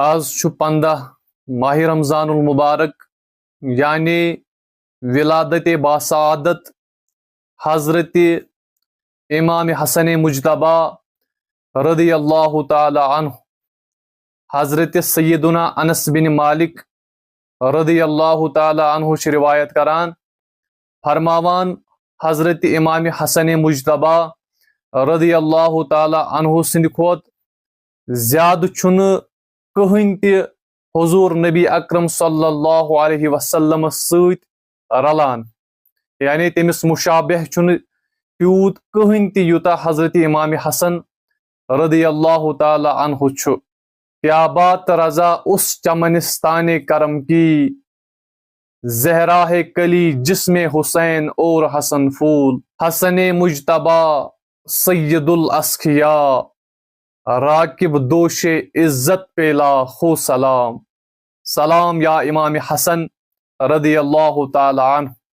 آز 15 ماہ رمضان المبارک یعنی ولادت باسعادت حضرت امام حسن مجتبہ رضی اللہ تعالی عنہ حضرت سیدنا انس بن مالک رضی اللہ تعالی عنہ چھ روایت کران فرماوان حضرت امام حسن مجتبہ رضی اللہ تعالی عنہ سند کھوت زیادہ چھن کہن تہ حضور نبی اکرم صلی اللہ علیہ وسلم ست رلان، یعنی تمس مشابہ چھن تیوت کہن تہ یوتا حضرت امام حسن رضی اللہ تعالی عنہ چھ۔ کیا بات رضا اس چمنستان کرم کی، زہرا ہے کلی جسم حسین اور حسن پھول، حسن مجتبہ سید الاسخیاء راکب دوش عزت پیلا خو سلام، سلام یا امام حسن رضی اللہ تعالی عنہ۔